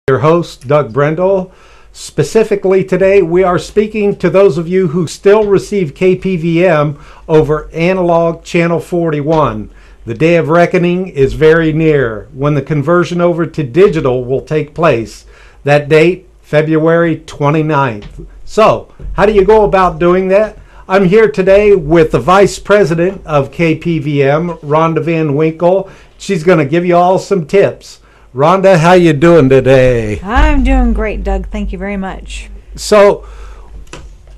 Your host, Doug Brendel. Specifically today, we are speaking to those of you who still receive KPVM over Analog Channel 41. The day of reckoning is very near when the conversion over to digital will take place. That date, February 29th. So, how do you go about doing that? I'm here today with the Vice President of KPVM, Ronda Van Winkle. She's going to give you all some tips. Rhonda, how you doing today? I'm doing great, Doug. Thank you very much. So,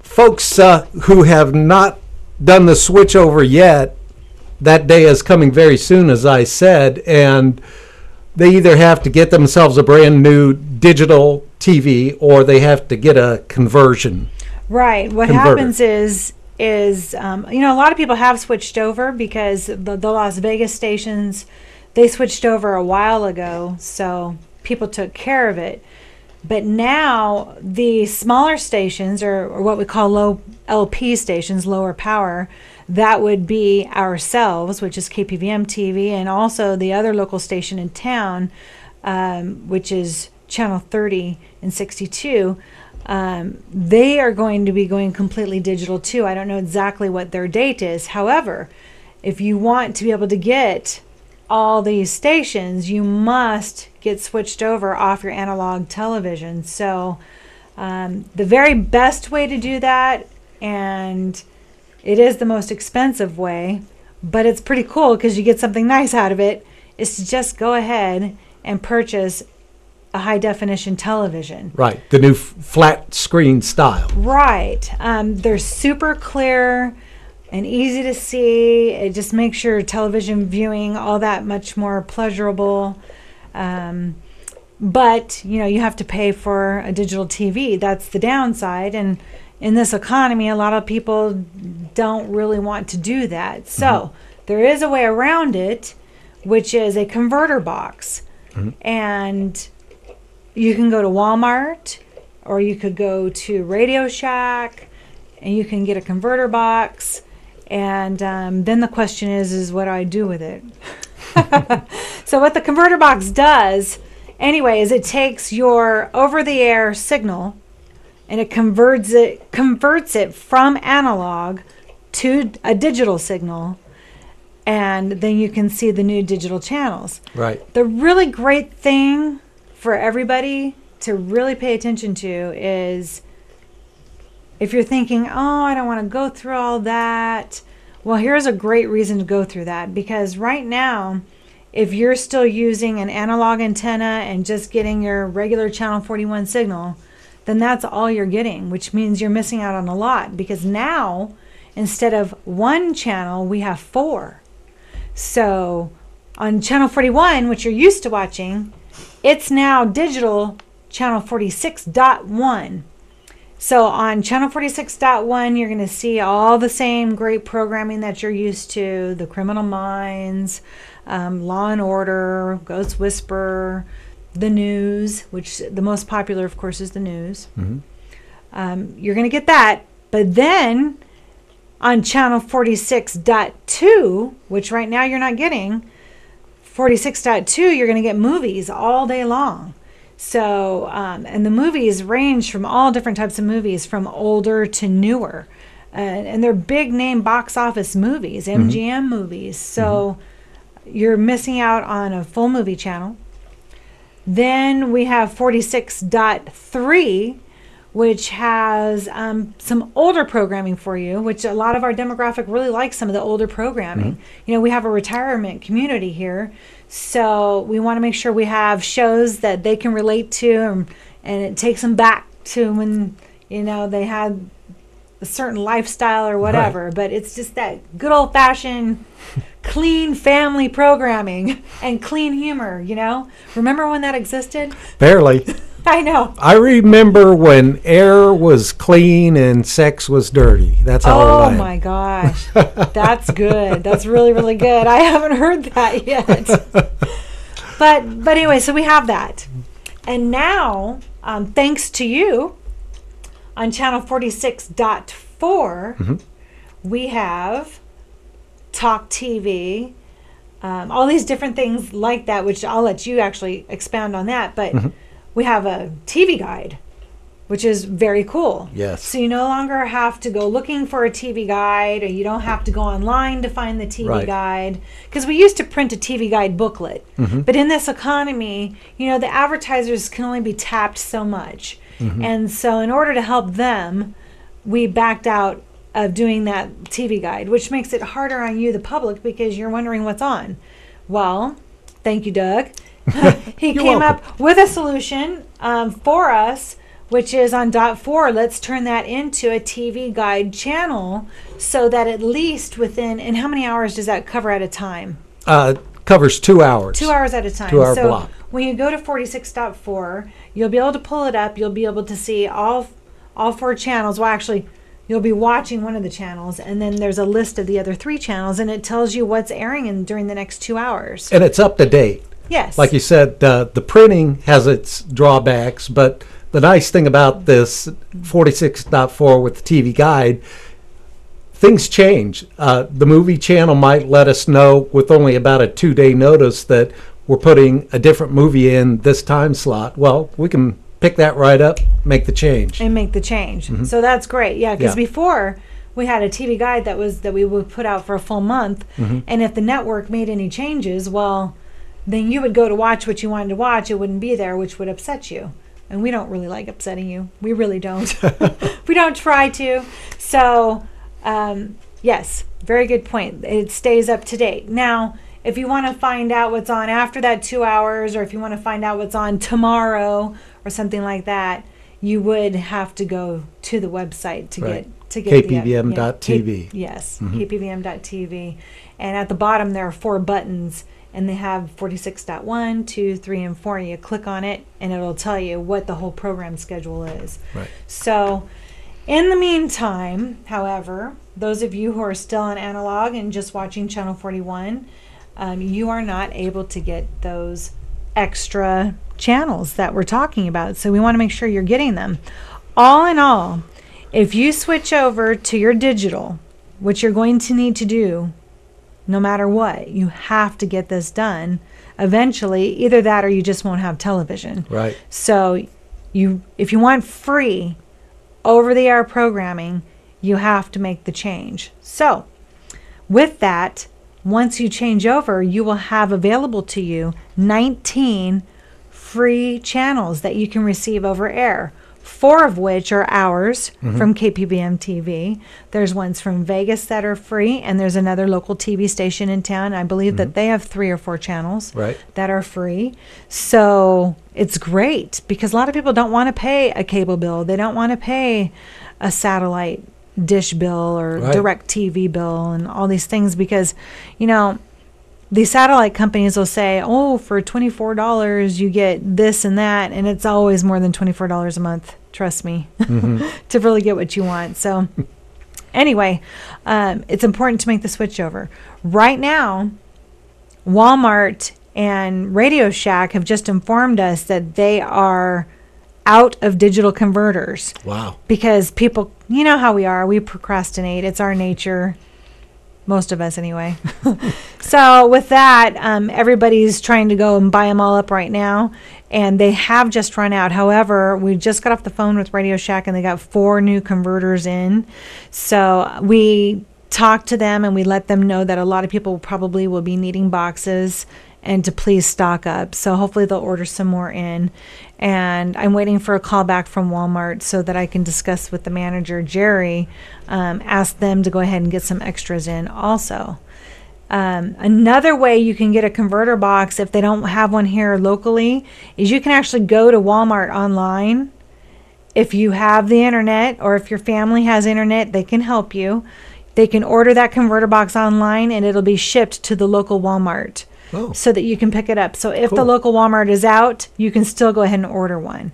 folks who have not done the switch over yet, that day is coming very soon, as I said, and they either have to get themselves a brand new digital TV or they have to get a conversion. Right. What happens is a lot of people have switched over because the Las Vegas stations, they switched over a while ago, so people took care of it. But now the smaller stations, or what we call low LP stations, lower power, that would be ourselves, which is KPVM-TV, and also the other local station in town, which is Channel 30 and 62. They are going to be going completely digital too. I don't know exactly what their date is. However, if you want to be able to get all these stations, you must get switched over off your analog television. So the very best way to do that, and it is the most expensive way, but it's pretty cool because you get something nice out of it, is to just go ahead and purchase a high definition television. Right, the new flat screen style. Right. They're super clear and easy to see. It just makes your television viewing all that much more pleasurable. But you have to pay for a digital TV. That's the downside. And in this economy, a lot of people don't really want to do that. So there is a way around it, which is a converter box. And you can go to Walmart, or you could go to Radio Shack, and you can get a converter box. And then the question is what do I do with it? So what the converter box does, anyway, is it takes your over-the-air signal and it converts it from analog to a digital signal, and then you can see the new digital channels. Right. The really great thing for everybody to really pay attention to is, if you're thinking, oh, I don't want to go through all that, well, here's a great reason to go through that. Because right now, if you're still using an analog antenna and just getting your regular Channel 41 signal, then that's all you're getting, which means you're missing out on a lot. Because now, instead of one channel, we have 4. So on Channel 41, which you're used to watching, it's now digital Channel 46.1. So on Channel 46.1, you're going to see all the same great programming that you're used to: the Criminal Minds, Law and Order, Ghost Whisperer, the news, which the most popular, of course, is the news. You're going to get that. But then on Channel 46.2, which right now you're not getting, 46.2, you're going to get movies all day long. So, and the movies range from all different types of movies, from older to newer. And they're big name box office movies, MGM movies. So you're missing out on a full movie channel. Then we have 46.3, which has some older programming for you, which a lot of our demographic really likes some of the older programming. We have a retirement community here, so we want to make sure we have shows that they can relate to, and it takes them back to when they had a certain lifestyle or whatever. Right. But it's just that good old-fashioned clean family programming and clean humor. Remember when that existed? Barely. I know. I remember when air was clean and sex was dirty. That's how old I am. Oh my gosh. That's good. That's really, really good. I haven't heard that yet. But anyway, so we have that. And now, thanks to you, on Channel 46.4, we have Talk TV, all these different things like that, which I'll let you actually expound on that. But we have a TV guide, which is very cool. Yes. So you no longer have to go looking for a TV guide, or you don't have to go online to find the TV guide. Because we used to print a TV guide booklet. But in this economy, you know, the advertisers can only be tapped so much. And so in order to help them, we backed out of doing that TV guide, which makes it harder on you, the public, because you're wondering what's on. Well, thank you, Doug. He came up with a solution for us, which is on .4. Let's turn that into a TV guide channel so that at least within, and how many hours does that cover at a time? Covers 2 hours. 2 hours at a time. 2 hour so block. When you go to 46.4, you'll be able to pull it up. You'll be able to see all 4 channels. Well, actually, you'll be watching one of the channels, and then there's a list of the other 3 channels, and it tells you what's airing during the next 2 hours. And it's up to date. Yes. Like you said, the printing has its drawbacks, but the nice thing about this 46.4 with the TV guide, things change. The movie channel might let us know with only about a 2-day notice that we're putting a different movie in this time slot. Well, we can pick that right up, make the change. And make the change. So that's great. Yeah, because before we had a TV guide that we would put out for a full month, and if the network made any changes, well, then you would go to watch what you wanted to watch. It wouldn't be there, which would upset you. And we don't really like upsetting you. We really don't. We don't try to. So, yes, very good point. It stays up to date. Now, if you want to find out what's on after that 2 hours, or if you want to find out what's on tomorrow or something like that, you would have to go to the website to get KPVM.TV. Yes, KPVM.TV. And at the bottom there are 4 buttons, and they have 46.1, 2, 3, and 4. You click on it, and it'll tell you what the whole program schedule is. Right. So, in the meantime, however, those of you who are still on analog and just watching Channel 41, you are not able to get those extra channels that we're talking about. So we want to make sure you're getting them. All in all, if you switch over to your digital, which you're going to need to do no matter what, you have to get this done eventually. Either that or you just won't have television. Right. So if you want free over-the-air programming, you have to make the change. So with that, once you change over, you will have available to you 19 free channels that you can receive over air, 4 of which are ours from KPVM-TV. There's ones from Vegas that are free, and there's another local TV station in town. I believe that they have 3 or 4 channels that are free. So it's great because a lot of people don't want to pay a cable bill. They don't want to pay a satellite dish bill or DirectTV bill and all these things because, you know, these satellite companies will say, oh, for $24 you get this and that, and it's always more than $24 a month, trust me, to really get what you want. So anyway, it's important to make the switch over. Right now, Walmart and Radio Shack have just informed us that they are out of digital converters. Wow. Because people, you know how we are, we procrastinate. It's our nature. Most of us anyway. So with that, everybody's trying to go and buy them all up right now, and they have just run out. However, we just got off the phone with Radio Shack, and they got 4 new converters in. So we talked to them, and we let them know that a lot of people probably will be needing boxes and to please stock up. So hopefully they'll order some more in. And I'm waiting for a call back from Walmart so that I can discuss with the manager, Jerry, ask them to go ahead and get some extras in also. Another way you can get a converter box if they don't have one here locally is you can actually go to Walmart online. If you have the internet or if your family has internet, they can help you. They can order that converter box online and it'll be shipped to the local Walmart. Oh. So that you can pick it up. So if the local Walmart is out, you can still go ahead and order one.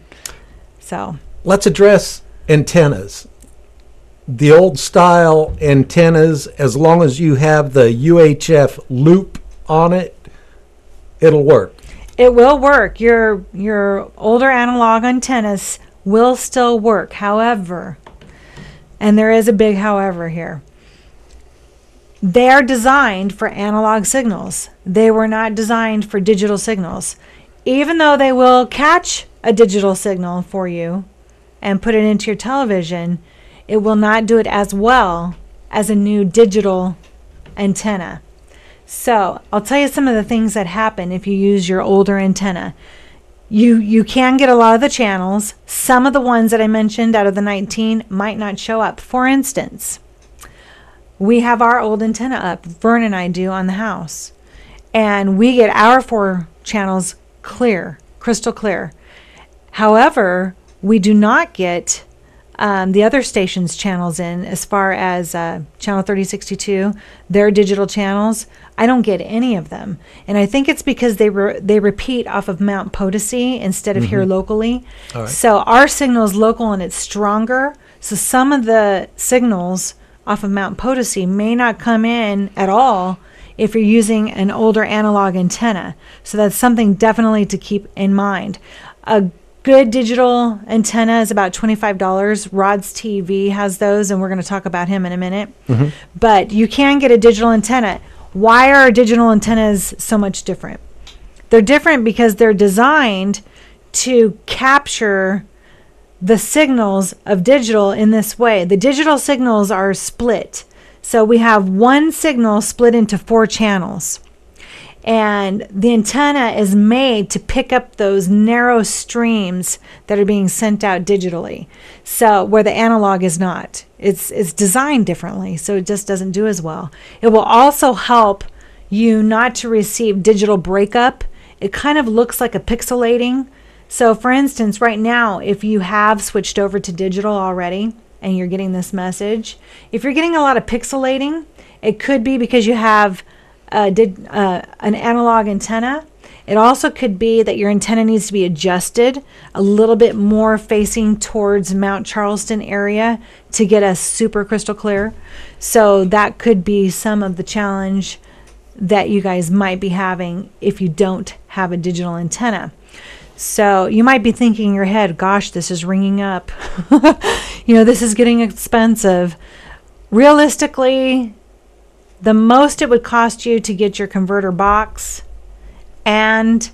So let's address antennas. The old style antennas, as long as you have the UHF loop on it, it'll work. It will work. Your older analog antennas will still work. However, and there is a big however here, they are designed for analog signals. They were not designed for digital signals. Even though they will catch a digital signal for you and put it into your television, it will not do it as well as a new digital antenna. So I'll tell you some of the things that happen if you use your older antenna. You can get a lot of the channels. Some of the ones that I mentioned out of the 19 might not show up. For instance, we have our old antenna up, Vern and I do, on the house, and we get our 4 channels clear, crystal clear. However, we do not get the other stations' channels in, as far as channel 3062, their digital channels. I don't get any of them, and I think it's because they repeat off of Mount Potosi instead of here locally. All right. So our signal is local and it's stronger. So some of the signals off of Mount Potosi may not come in at all if you're using an older analog antenna. So that's something definitely to keep in mind. A good digital antenna is about $25. Rod's TV has those, and we're going to talk about him in a minute. But you can get a digital antenna. Why are digital antennas so much different? They're different because they're designed to capture the signals of digital in this way. The digital signals are split. So we have one signal split into 4 channels. And the antenna is made to pick up those narrow streams that are being sent out digitally. So where the analog is not. It's designed differently, so it just doesn't do as well. It will also help you not to receive digital breakup. It kind of looks like a pixelating. So for instance, right now, if you have switched over to digital already and you're getting this message, if you're getting a lot of pixelating, it could be because you have an analog antenna. It also could be that your antenna needs to be adjusted a little bit more facing towards Mount Charleston area to get us super crystal clear. So that could be some of the challenge that you guys might be having if you don't have a digital antenna. So you might be thinking in your head, gosh, this is ringing up. This is getting expensive. Realistically, the most it would cost you to get your converter box and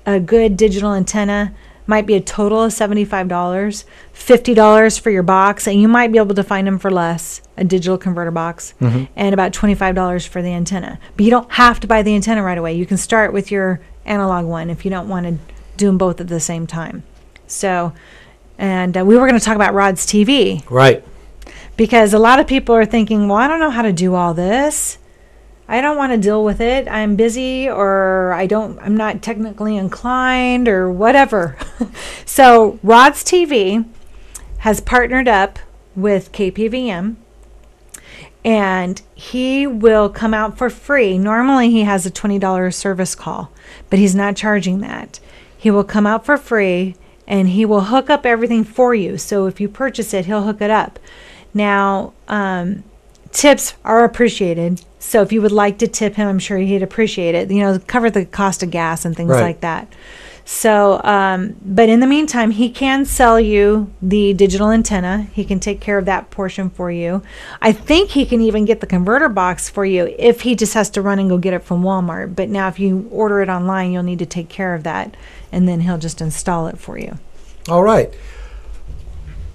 a good digital antenna might be a total of $75, $50 for your box, and you might be able to find them for less, a digital converter box, and about $25 for the antenna. But you don't have to buy the antenna right away. You can start with your analog one if you don't want to do them both at the same time. So, and we were going to talk about Rod's TV. Right. Because a lot of people are thinking, well, I don't know how to do all this. I don't want to deal with it. I'm busy, or I'm not technically inclined, or whatever. So Rod's TV has partnered up with KPVM, and he will come out for free. Normally he has a $20 service call, but he's not charging that. He will come out for free, and he will hook up everything for you. So if you purchase it, he'll hook it up. Now, tips are appreciated. So if you would like to tip him, I'm sure he'd appreciate it. Cover the cost of gas and things like that. So, but in the meantime, he can sell you the digital antenna. He can take care of that portion for you. I think he can even get the converter box for you if he just has to run and go get it from Walmart. But now if you order it online, you'll need to take care of that, and then he'll just install it for you. All right.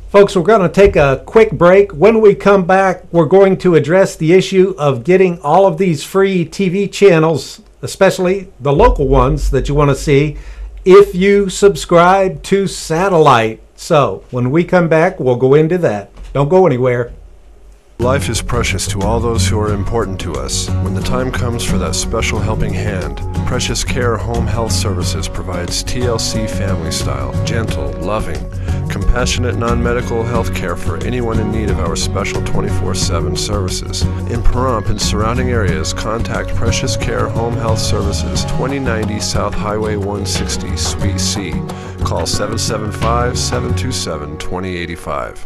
Folks, we're going to take a quick break. When we come back, we're going to address the issue of getting all of these free TV channels, especially the local ones that you want to see, if you subscribe to satellite. So when we come back, we'll go into that. Don't go anywhere. Life is precious to all those who are important to us. When the time comes for that special helping hand, Precious Care Home Health Services provides TLC family style, gentle, loving, compassionate non-medical health care for anyone in need of our special 24/7 services. In Pahrump and surrounding areas, contact Precious Care Home Health Services, 2090 South Highway 160, Suite C. Call 775-727-2085.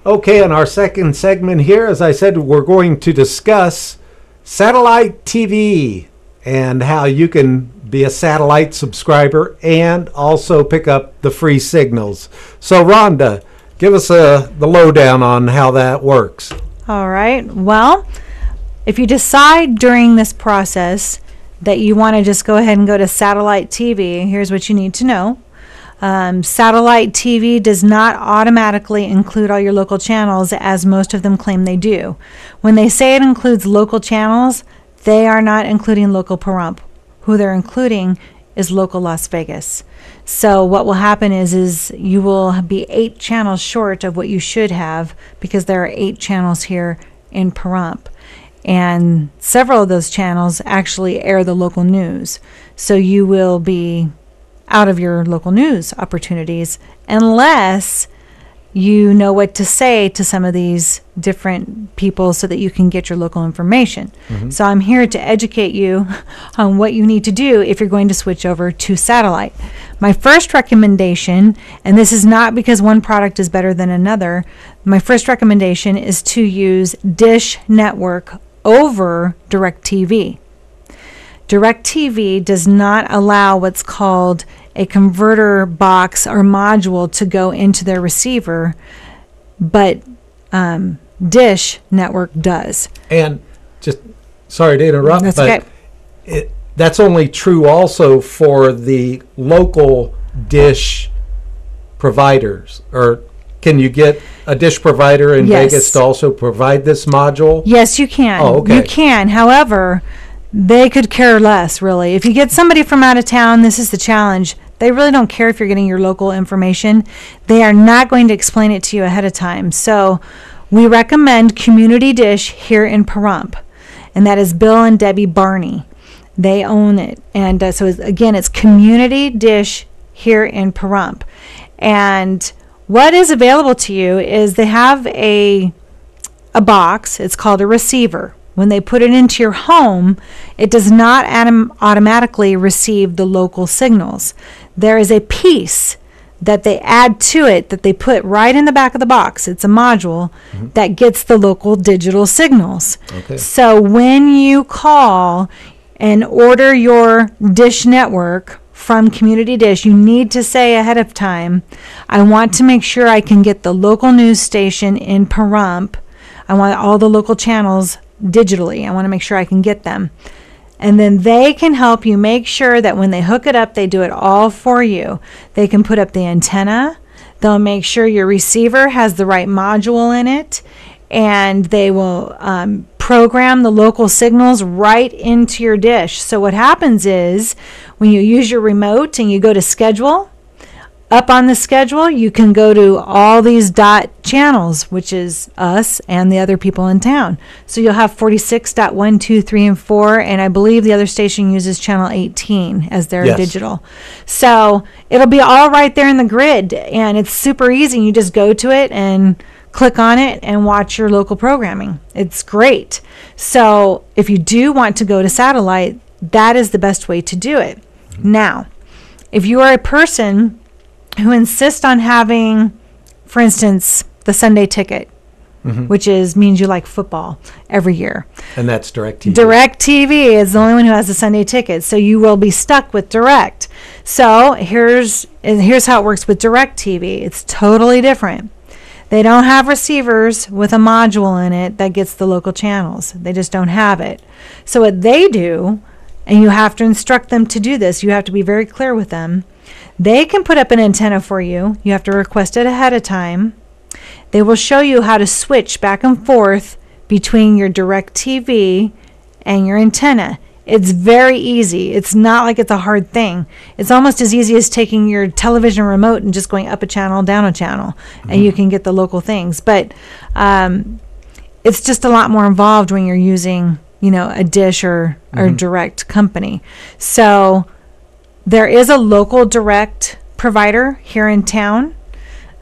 Okay, in our second segment here, as I said, we're going to discuss satellite TV and how you can be a satellite subscriber and also pick up the free signals. So, Rhonda, give us the lowdown on how that works. All right. Well, if you decide during this process that you want to just go ahead and go to satellite TV, here's what you need to know. Satellite TV does not automatically include all your local channels, as most of them claim they do. When they say it includes local channels, they are not including local Pahrump. Who they're including is local Las Vegas. So what will happen is you will be 8 channels short of what you should have, because there are 8 channels here in Pahrump. And several of those channels actually air the local news. So you will be out of your local news opportunities unless you know what to say to some of these different people so that you can get your local information. So I'm here to educate you on what you need to do if you're going to switch over to satellite. My first recommendation, and this is not because one product is better than another, my first recommendation is to use Dish Network over DirectTV. DirectTV does not allow what's called a converter box or module to go into their receiver, but Dish Network does. And just, sorry to interrupt, That's but okay. That's only true also for the local Dish providers. Or can you get a Dish provider in Yes. Vegas to also provide this module? Yes, you can. Oh, okay. You can. However, they could care less, really. If you get somebody from out of town, this is the challenge. They really don't care if you're getting your local information. They are not going to explain it to you ahead of time. So we recommend Community Dish here in Pahrump, and that is Bill and Debbie Barney. They own it. And again, it's Community Dish here in Pahrump. And what is available to you is they have a box. It's called a receiver. When they put it into your home, it does not automatically receive the local signals. There is a piece that they add to it that they put right in the back of the box. It's a module that gets the local digital signals. Okay. So when you call and order your Dish Network from Community Dish, you need to say ahead of time, I want to make sure I can get the local news station in Pahrump. I want all the local channels digitally. I want to make sure I can get them. And then they can help you make sure that when they hook it up, they do it all for you. They can put up the antenna. They'll make sure your receiver has the right module in it. And they will program the local signals right into your dish. So what happens is when you use your remote and you go to schedule, up on the schedule, you can go to all these dot channels, which is us and the other people in town. So you'll have 46.1, 2, 3, and 4, and I believe the other station uses channel 18 as their digital. So it'll be all right there in the grid, and it's super easy. You just go to it and click on it and watch your local programming. It's great. So if you do want to go to satellite, that is the best way to do it. Now, if you are a person who insist on having, for instance, the Sunday ticket, which means you like football every year. And that's DirectTV. DirectTV is the only one who has the Sunday ticket, so you will be stuck with Direct. So here's how it works with DirectTV. It's totally different. They don't have receivers with a module in it that gets the local channels. They just don't have it. So what they do, and you have to instruct them to do this, you have to be very clear with them. They can put up an antenna for you. You have to request it ahead of time. They will show you how to switch back and forth between your DirectTV and your antenna. It's very easy. It's not like it's a hard thing. It's almost as easy as taking your television remote and just going up a channel, down a channel, and you can get the local things. But it's just a lot more involved when you're using, a Dish or Direct company. So there is a local direct provider here in town.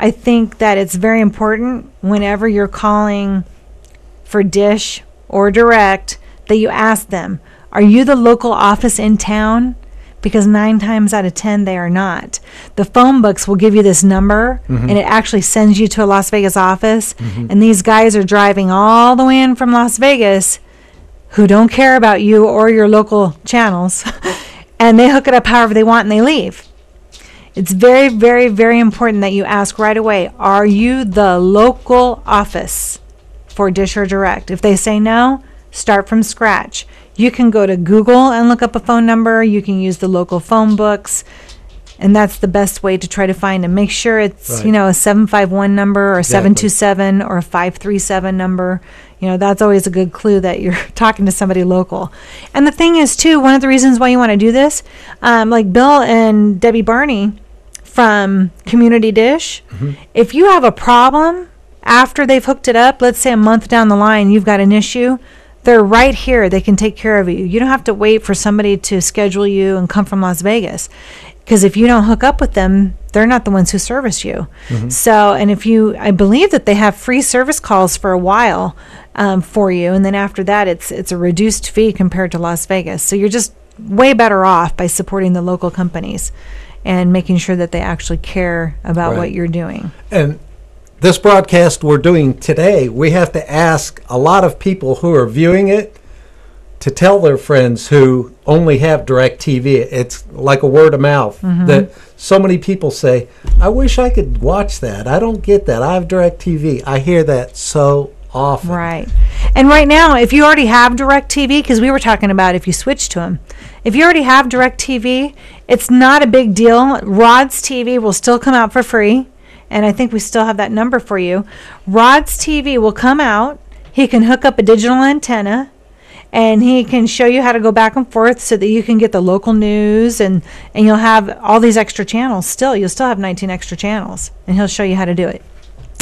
I think that it's very important whenever you're calling for Dish or Direct that you ask them, are you the local office in town? because 9 times out of 10 they are not. The phone books will give you this number, and it actually sends you to a Las Vegas office, and these guys are driving all the way in from Las Vegas who don't care about you or your local channels, and they hook it up however they want and they leave. It's very, very, very important that you ask right away, are you the local office for Dish or Direct? If they say no, start from scratch. You can go to Google and look up a phone number. You can use the local phone books, and that's the best way to try to find them. Make sure it's, you know, a 751 number or a 727 or a 537 number. You know, that's always a good clue that you're talking to somebody local. And the thing is, too, one of the reasons why you want to do this, like Bill and Debbie Barney from Community Dish, if you have a problem after they've hooked it up, let's say a month down the line, you've got an issue, they're right here. They can take care of you. You don't have to wait for somebody to schedule you and come from Las Vegas. Because if you don't hook up with them, they're not the ones who service you. So, and if you, I believe that they have free service calls for a while for you. And then after that, it's a reduced fee compared to Las Vegas. So you're just way better off by supporting the local companies and making sure that they actually care about what you're doing. And this broadcast we're doing today, we have to ask a lot of people who are viewing it to tell their friends who only have DirectTV. It's like a word of mouth that so many people say, I wish I could watch that. I don't get that. I have DirectTV. I hear that so often. Right. And right now, if you already have DirectTV, because we were talking about if you switch to them, if you already have DirectTV, it's not a big deal. Rod's TV will still come out for free. And I think we still have that number for you. Rod's TV will come out. He can hook up a digital antenna, and he can show you how to go back and forth so that you can get the local news, and you'll have all these extra channels still. You'll still have 19 extra channels, and he'll show you how to do it.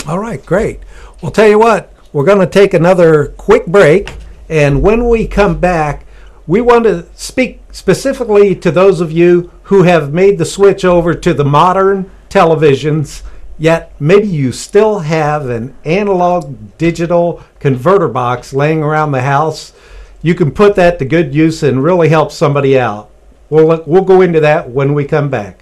All right, great. Well, tell you what, we're going to take another quick break, and when we come back, we want to speak specifically to those of you who have made the switch over to the modern televisions, yet maybe you still have an analog digital converter box laying around the house. You can put that to good use and really help somebody out. We'll go into that when we come back.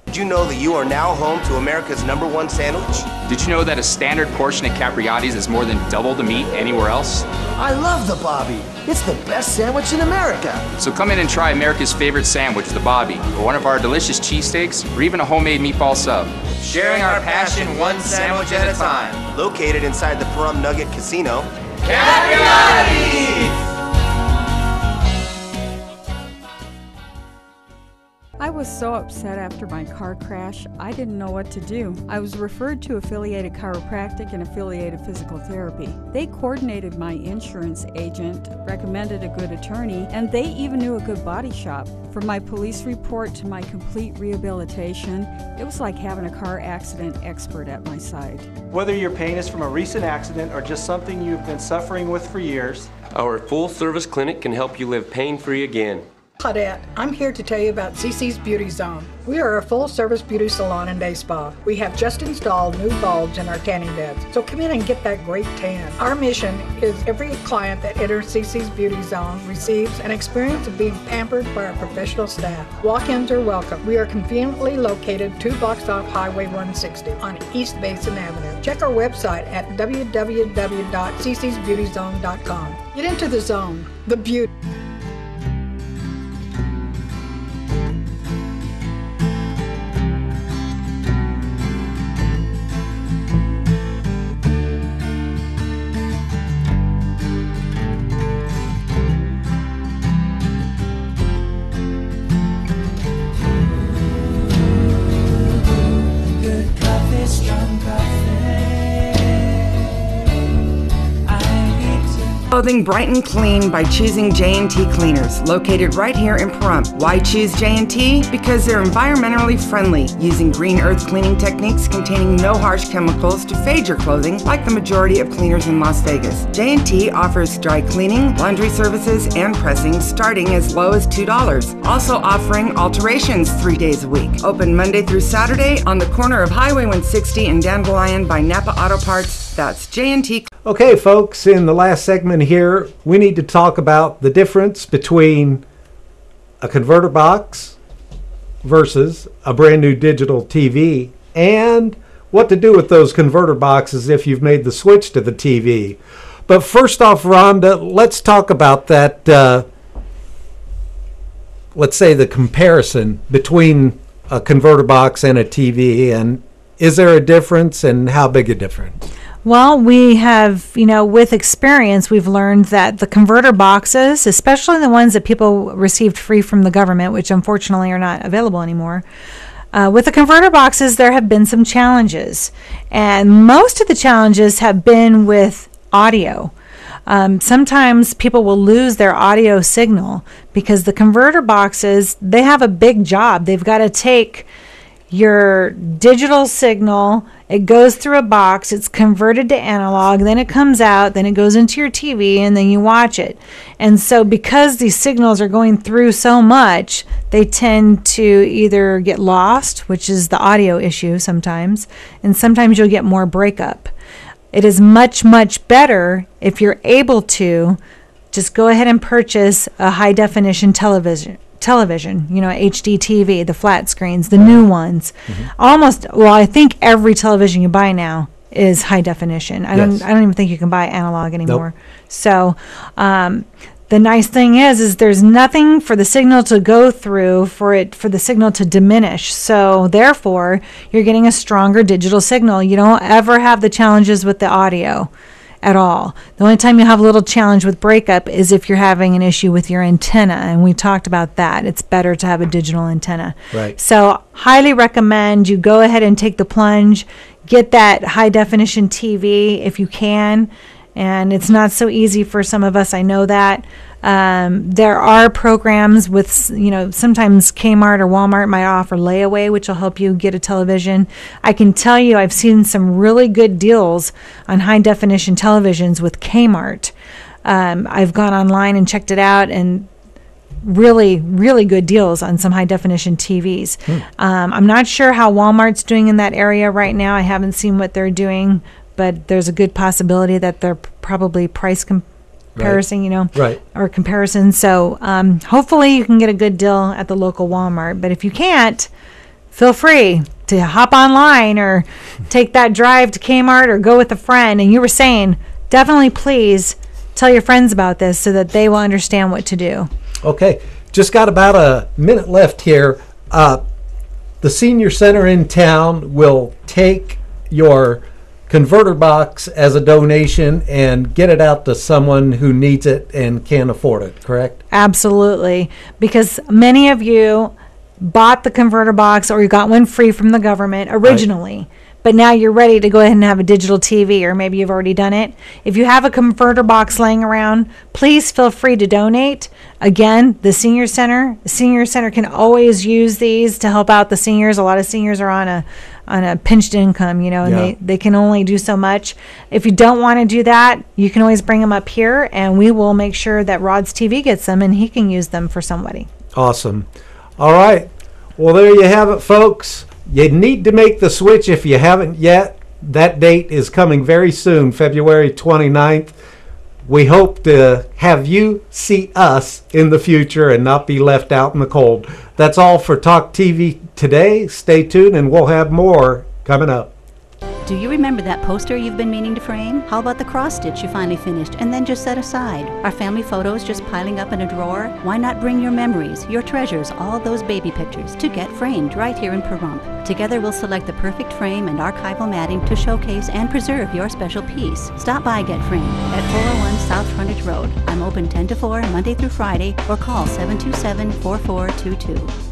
Did you know that you are now home to America's #1 sandwich? Did you know that a standard portion at Capriotti's is more than double the meat anywhere else? I love the Bobby. It's the best sandwich in America. So come in and try America's favorite sandwich, the Bobby, or one of our delicious cheesesteaks, or even a homemade meatball sub. Sharing our passion one sandwich at a time. Located inside the Pahrump Nugget Casino. Capriotti's! I was so upset after my car crash, I didn't know what to do. I was referred to Affiliated Chiropractic and Affiliated Physical Therapy. They coordinated my insurance agent, recommended a good attorney, and they even knew a good body shop. From my police report to my complete rehabilitation, it was like having a car accident expert at my side. Whether your pain is from a recent accident or just something you've been suffering with for years, our full-service clinic can help you live pain-free again. Claudette, I'm here to tell you about CC's Beauty Zone. We are a full-service beauty salon and day spa. We have just installed new bulbs in our tanning beds, so come in and get that great tan. Our mission is every client that enters CC's Beauty Zone receives an experience of being pampered by our professional staff. Walk-ins are welcome. We are conveniently located 2 blocks off Highway 160 on East Basin Avenue. Check our website at www.ccsbeautyzone.com. Get into the zone, the beauty. Clothing bright and clean by choosing J&T Cleaners, located right here in Pahrump. Why choose J&T? Because they're environmentally friendly, using green earth cleaning techniques containing no harsh chemicals to fade your clothing like the majority of cleaners in Las Vegas. J&T offers dry cleaning, laundry services, and pressing starting as low as $2. Also offering alterations 3 days a week. Open Monday through Saturday on the corner of Highway 160 and Dandelion by Napa Auto Parts. That's J&T. Okay, folks, in the last segment here, we need to talk about the difference between a converter box versus a brand new digital TV, and what to do with those converter boxes if you've made the switch to the TV. But first off, Rhonda, let's talk about that, let's say the comparison between a converter box and a TV, and is there a difference, and how big a difference? Well, we have, with experience, we've learned that the converter boxes, especially the ones that people received free from the government, which unfortunately are not available anymore, with the converter boxes, there have been some challenges. And most of the challenges have been with audio. Sometimes people will lose their audio signal because the converter boxes, they have a big job. They've got to take your digital signal, it goes through a box, it's converted to analog, then it comes out, then it goes into your TV, and then you watch it. And so because these signals are going through so much, they tend to either get lost, which is the audio issue sometimes, and sometimes you'll get more breakup. It is much, much better if you're able to just go ahead and purchase a high definition television, HD TV, the flat screens, the new ones. I think every television you buy now is high definition. I don't even think you can buy analog anymore. Nope. So the nice thing is there's nothing for the signal to go through for the signal to diminish. So therefore, you're getting a stronger digital signal. You don't ever have the challenges with the audio at all. The only time you have a little challenge with breakup is if you're having an issue with your antenna, and we talked about that. It's better to have a digital antenna. Right. So highly recommend you go ahead and take the plunge, get that high definition TV if you can, and it's not so easy for some of us, I know that. There are programs with, sometimes Kmart or Walmart might offer layaway, which will help you get a television. I can tell you I've seen some really good deals on high definition televisions with Kmart. I've gone online and checked it out, and really, really good deals on some high definition TVs. I'm not sure how Walmart's doing in that area right now. I haven't seen what they're doing, but there's a good possibility that they're probably price comparison, or comparison. So hopefully you can get a good deal at the local Walmart. But if you can't, feel free to hop online or take that drive to Kmart or go with a friend. And you were saying, definitely please tell your friends about this so that they will understand what to do. Okay, just got about a minute left here. The senior center in town will take your converter box as a donation and get it out to someone who needs it and can't afford it, correct? Absolutely, because many of you bought the converter box or you got one free from the government originally. Right. But now you're ready to go ahead and have a digital TV, or maybe you've already done it. If you have a converter box laying around, please feel free to donate. Again, the senior center can always use these to help out the seniors. A lot of seniors are on a pinched income, and they can only do so much. If you don't want to do that, you can always bring them up here, and we will make sure that Rod's TV gets them, and he can use them for somebody. Awesome. All right. Well, there you have it, folks. You need to make the switch if you haven't yet. That date is coming very soon, February 29th. We hope to have you see us in the future and not be left out in the cold. That's all for Talk TV today. Stay tuned, and we'll have more coming up. Do you remember that poster you've been meaning to frame? How about the cross stitch you finally finished and then just set aside? Are family photos just piling up in a drawer? Why not bring your memories, your treasures, all those baby pictures to get framed right here in Pahrump? Together we'll select the perfect frame and archival matting to showcase and preserve your special piece. Stop by Get Framed at 401 South Frontage Road. I'm open 10 to 4 Monday through Friday, or call 727-4422.